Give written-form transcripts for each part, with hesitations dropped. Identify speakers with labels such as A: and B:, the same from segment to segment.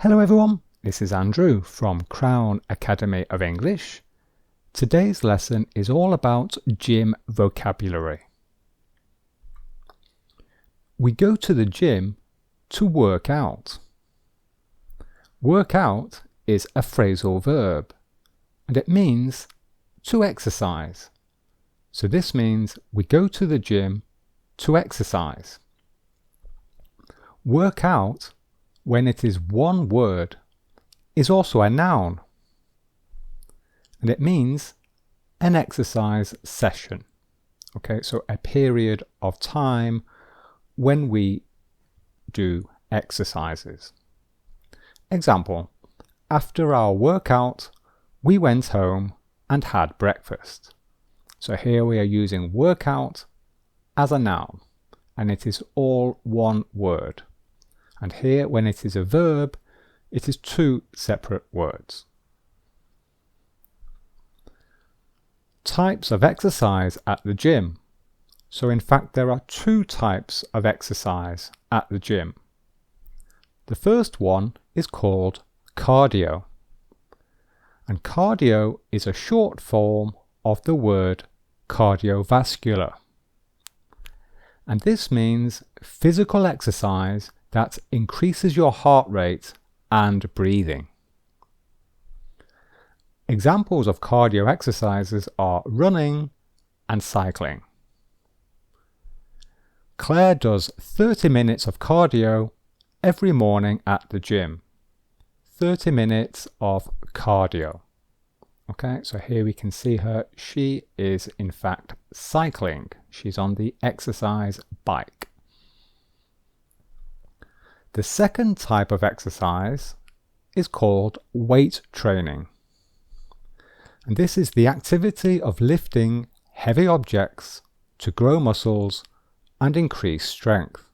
A: Hello everyone, this is Andrew from Crown Academy of English. Today's lesson is all about gym vocabulary. We go to the gym to work out. Work out is a phrasal verb and it means to exercise. So this means we go to the gym to exercise. Work out, when it is one word, is also a noun, and it means an exercise session. Okay, so a period of time when we do exercises. Example, after our workout, we went home and had breakfast. So here we are using workout as a noun, and it is all one word. And here, when it is a verb, it is two separate words. Types of exercise at the gym. So in fact, there are two types of exercise at the gym. The first one is called cardio. And cardio is a short form of the word cardiovascular. And this means physical exercise that increases your heart rate and breathing. Examples of cardio exercises are running and cycling. Claire does 30 minutes of cardio every morning at the gym. 30 minutes of cardio. Okay, so here we can see her. She is in fact cycling. She's on the exercise bike. The second type of exercise is called weight training. And this is the activity of lifting heavy objects to grow muscles and increase strength.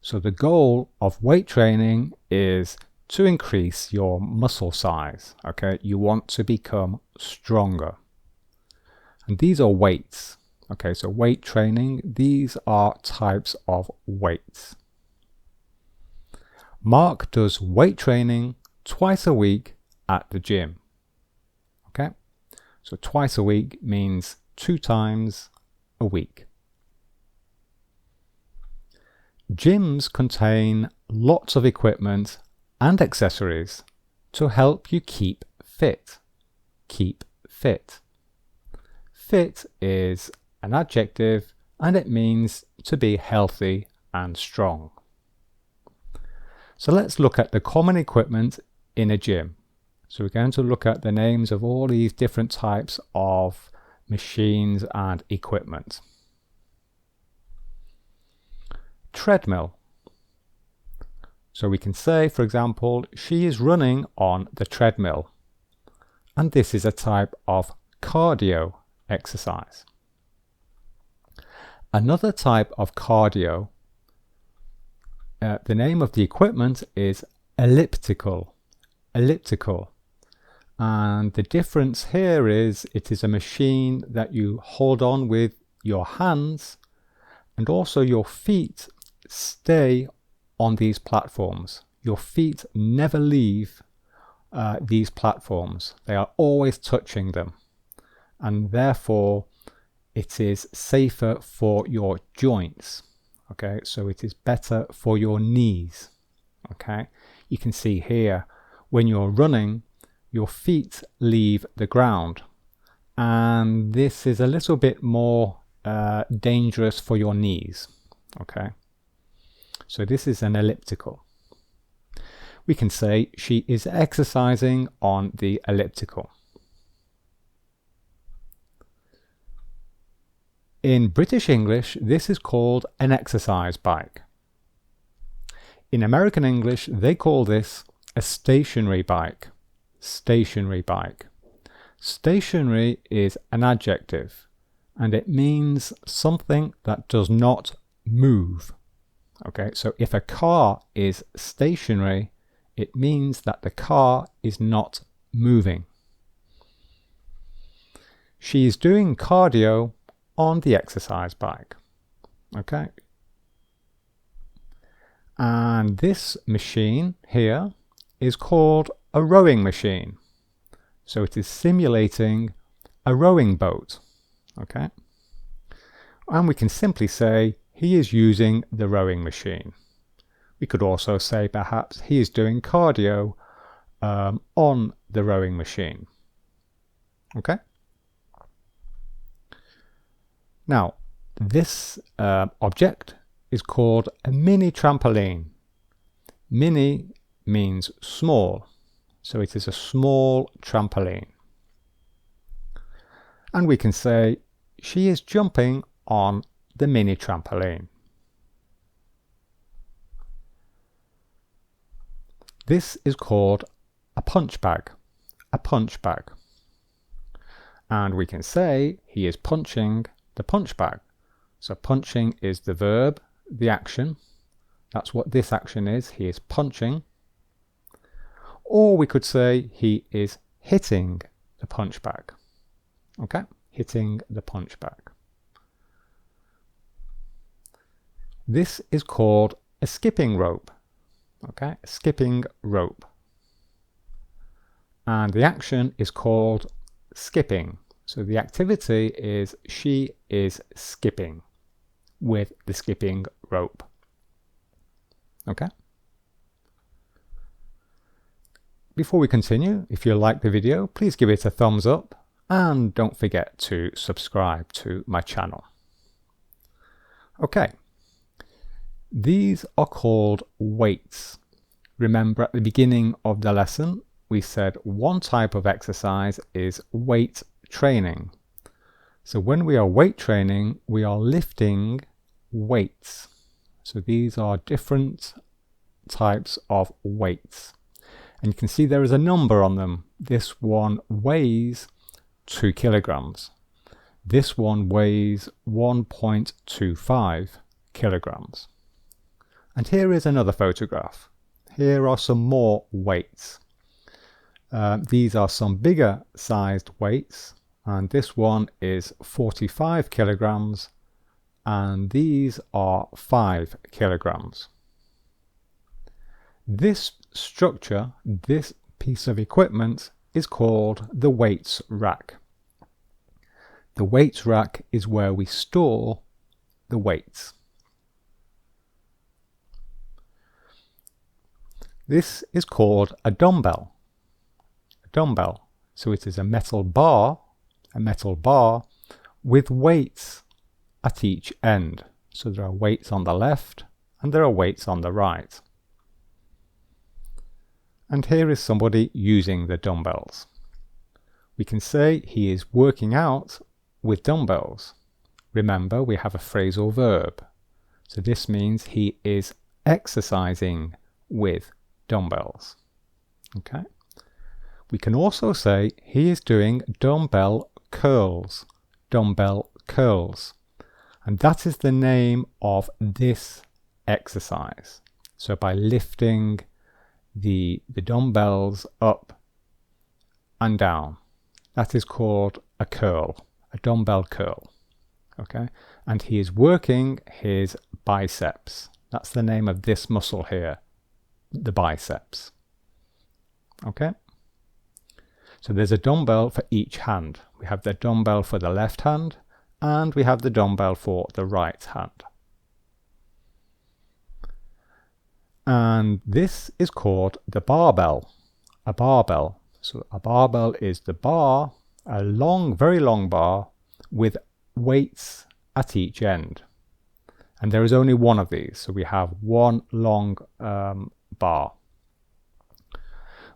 A: So the goal of weight training is to increase your muscle size. Okay, you want to become stronger. And these are weights. Okay, so weight training, these are types of weights. Mark does weight training twice a week at the gym. Okay, so twice a week means 2 times a week. Gyms contain lots of equipment and accessories to help you keep fit. Keep fit. Fit is an adjective and it means to be healthy and strong. So let's look at the common equipment in a gym. So we're going to look at the names of all these different types of machines and equipment. Treadmill. So we can say, for example, she is running on the treadmill. And this is a type of cardio exercise. Another type of cardio, the name of the equipment is elliptical. Elliptical. And the difference here is it is a machine that you hold on with your hands, and also your feet stay on these platforms. Your feet never leave these platforms. They are always touching them. And therefore, it is safer for your joints. Okay, so it is better for your knees. Okay, you can see here, when you're running, your feet leave the ground. And this is a little bit more dangerous for your knees. Okay, so this is an elliptical. We can say she is exercising on the elliptical. In British English, this is called an exercise bike. In American English, they call this a stationary bike. Stationary bike. Stationary is an adjective, and it means something that does not move. Okay, so if a car is stationary, it means that the car is not moving. She is doing cardio on the exercise bike. Okay, and this machine here is called a rowing machine. So it is simulating a rowing boat. Okay? And we can simply say he is using the rowing machine. We could also say perhaps he is doing cardio on the rowing machine. Okay? Now, this object is called a mini trampoline. Mini means small, so it is a small trampoline. And we can say she is jumping on the mini trampoline. This is called a punch bag. A punch bag. And we can say he is punching the punch bag. So punching is the verb, the action. That's what this action is. He is punching. Or we could say he is hitting the punch bag. Okay? Hitting the punch bag. This is called a skipping rope. Okay? A skipping rope. And the action is called skipping. So the activity is she is skipping with the skipping rope. Okay? Before we continue, if you like the video, please give it a thumbs up and don't forget to subscribe to my channel. Okay. These are called weights. Remember at the beginning of the lesson, we said one type of exercise is weight training. So when we are weight training, we are lifting weights. So these are different types of weights. And you can see there is a number on them. This one weighs 2 kilograms. This one weighs 1.25 kilograms. And here is another photograph. Here are some more weights. These are some bigger sized weights, and this one is 45 kilograms, and these are 5 kilograms. This structure, this piece of equipment, is called the weights rack. The weights rack is where we store the weights. This is called a dumbbell. A dumbbell. So it is a metal bar with weights at each end. So there are weights on the left and there are weights on the right. And here is somebody using the dumbbells. We can say he is working out with dumbbells. Remember, we have a phrasal verb. So this means he is exercising with dumbbells. Okay. We can also say he is doing dumbbell curls. Dumbbell curls. And that is the name of this exercise. So by lifting the dumbbells up and down, that is called a curl, a dumbbell curl. Okay. And he is working his biceps. That's the name of this muscle here. The biceps. Okay, so there's a dumbbell for each hand. We have the dumbbell for the left hand and we have the dumbbell for the right hand. And this is called the barbell. A barbell. So a barbell is the bar, a long, very long bar with weights at each end. And there is only one of these. So we have one long bar.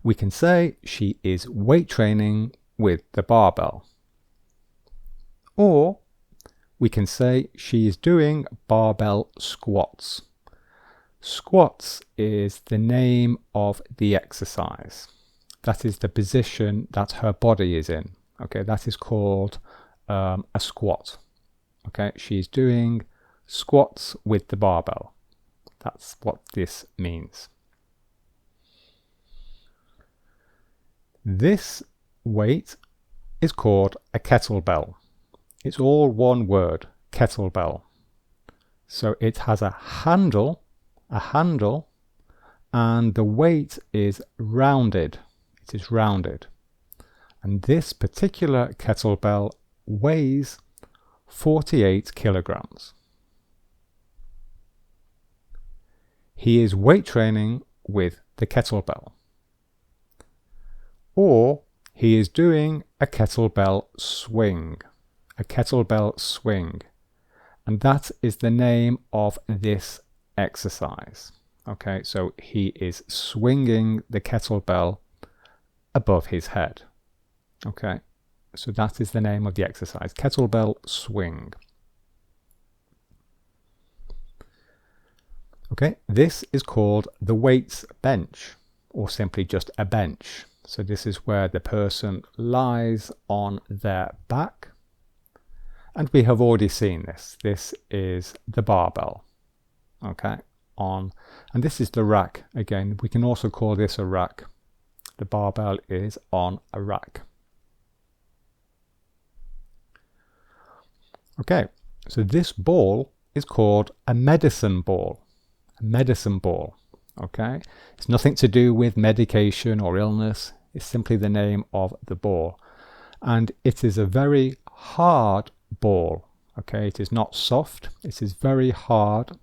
A: We can say she is weight training with the barbell. Or we can say she is doing barbell squats. Squats is the name of the exercise. That is the position that her body is in. Okay, that is called a squat. Okay, she's doing squats with the barbell. That's what this means. This weight is called a kettlebell. It's all one word, kettlebell. So it has a handle, and the weight is rounded. It is rounded. And this particular kettlebell weighs 48 kilograms. He is weight training with the kettlebell. Or he is doing a kettlebell swing. A kettlebell swing. And that is the name of this exercise. Okay, so he is swinging the kettlebell above his head. Okay, so that is the name of the exercise, kettlebell swing. Okay, this is called the weights bench, or simply just a bench. So this is where the person lies on their back. And we have already seen this. This is the barbell. Okay, and this is the rack. Again, we can also call this a rack. The barbell is on a rack. Okay, so this ball is called a medicine ball. A medicine ball. Okay, it's nothing to do with medication or illness. It's simply the name of the ball. And it is a very hard ball. Okay, it is not soft. It is very hard,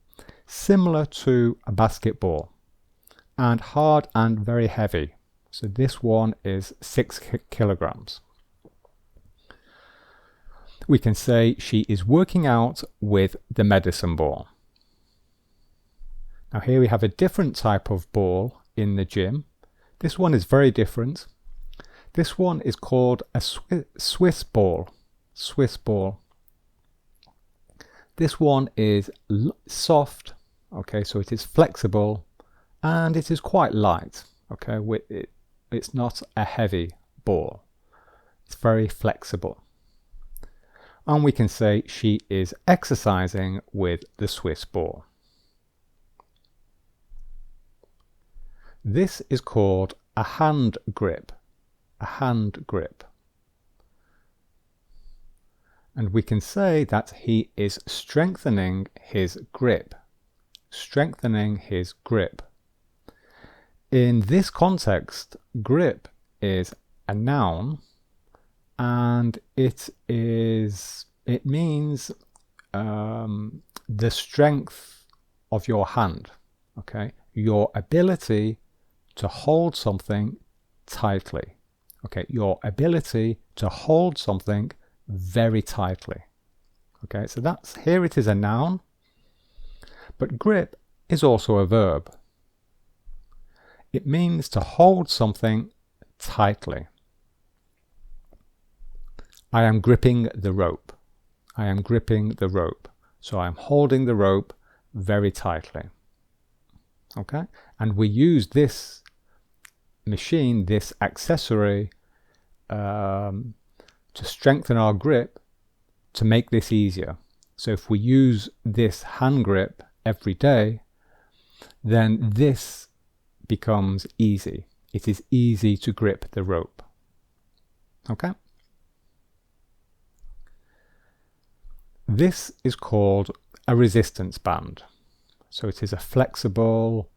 A: similar to a basketball, and hard and very heavy. So this one is 6 kilograms. We can say she is working out with the medicine ball. Now here we have a different type of ball in the gym. This one is very different. This one is called a Swiss ball. Swiss ball. This one is soft. Okay, so it is flexible and it is quite light. Okay, it's not a heavy ball. It's very flexible. And we can say she is exercising with the Swiss ball. This is called a hand grip. A hand grip. And we can say that he is strengthening his grip. Strengthening his grip. In this context, grip is a noun, and it means the strength of your hand. Okay, your ability to hold something tightly. Okay, your ability to hold something very tightly. Okay, so that's, here it is a noun, but grip is also a verb. It means to hold something tightly. I am gripping the rope. I am gripping the rope. So I'm holding the rope very tightly. Okay, and we use this machine, this accessory, to strengthen our grip, to make this easier. So if we use this hand grip every day, then this becomes easy. It is easy to grip the rope. Okay? This is called a resistance band. So it is a flexible,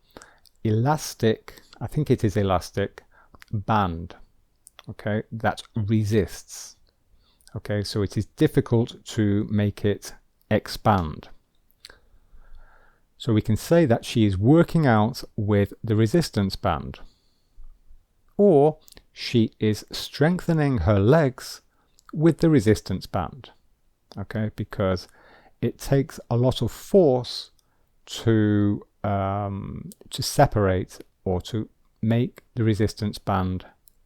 A: elastic, I think it is elastic, band. Okay, that resists. Okay, so it is difficult to make it expand. So we can say that she is working out with the resistance band. Or she is strengthening her legs with the resistance band. Okay, because it takes a lot of force to separate or to make the resistance band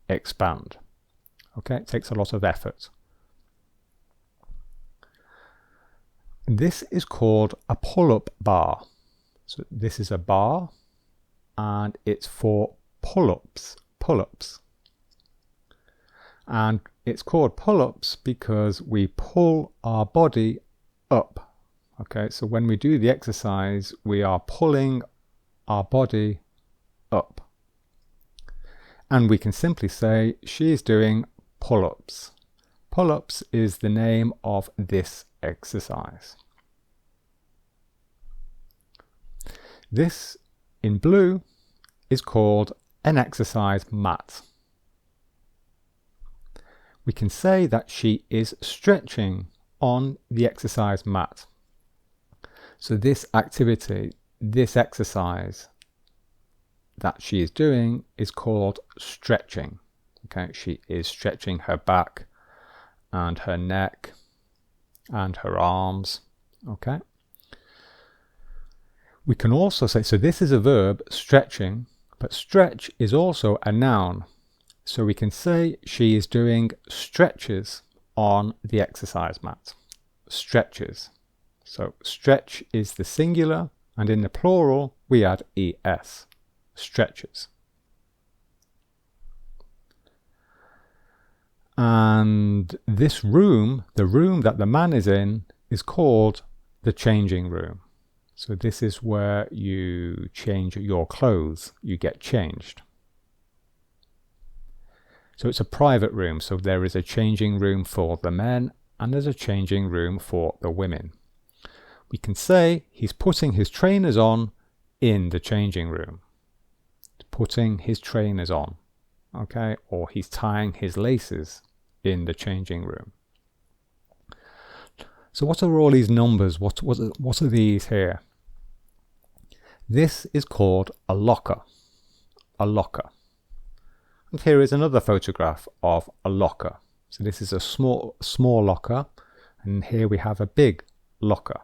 A: expand. Okay, it takes a lot of effort. This is called a pull-up bar. So this is a bar and it's for pull-ups. Pull-ups. And it's called pull-ups because we pull our body up. Okay, so when we do the exercise, we are pulling our body up. And we can simply say she is doing pull-ups. Pull-ups is the name of this exercise. This in blue is called an exercise mat. We can say that she is stretching on the exercise mat. So this activity, this exercise that she is doing is called stretching. Okay, she is stretching her back and her neck and her arms. Okay. We can also say, so this is a verb, stretching, but stretch is also a noun. So we can say she is doing stretches on the exercise mat. Stretches. So stretch is the singular, and in the plural we add es. Stretches. And this room, the room that the man is in, is called the changing room. So this is where you change your clothes, you get changed. So it's a private room, so there is a changing room for the men and there's a changing room for the women. We can say he's putting his trainers on in the changing room. Putting his trainers on, okay, or he's tying his laces in the changing room. So what are all these numbers? What are these here? This is called a locker. A locker. And here is another photograph of a locker. So this is a small locker, and here we have a big locker.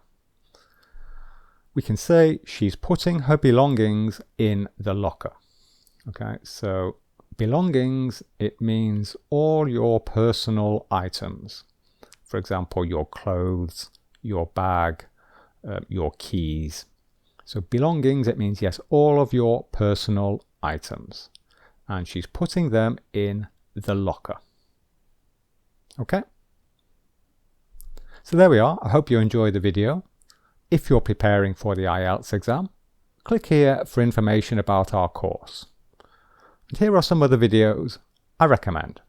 A: We can say she's putting her belongings in the locker. Okay, so belongings, it means all your personal items. For example, your clothes, your bag, your keys. So belongings, it means, yes, all of your personal items. And she's putting them in the locker. Okay? So there we are. I hope you enjoyed the video. If you're preparing for the IELTS exam, click here for information about our course. And here are some other videos I recommend.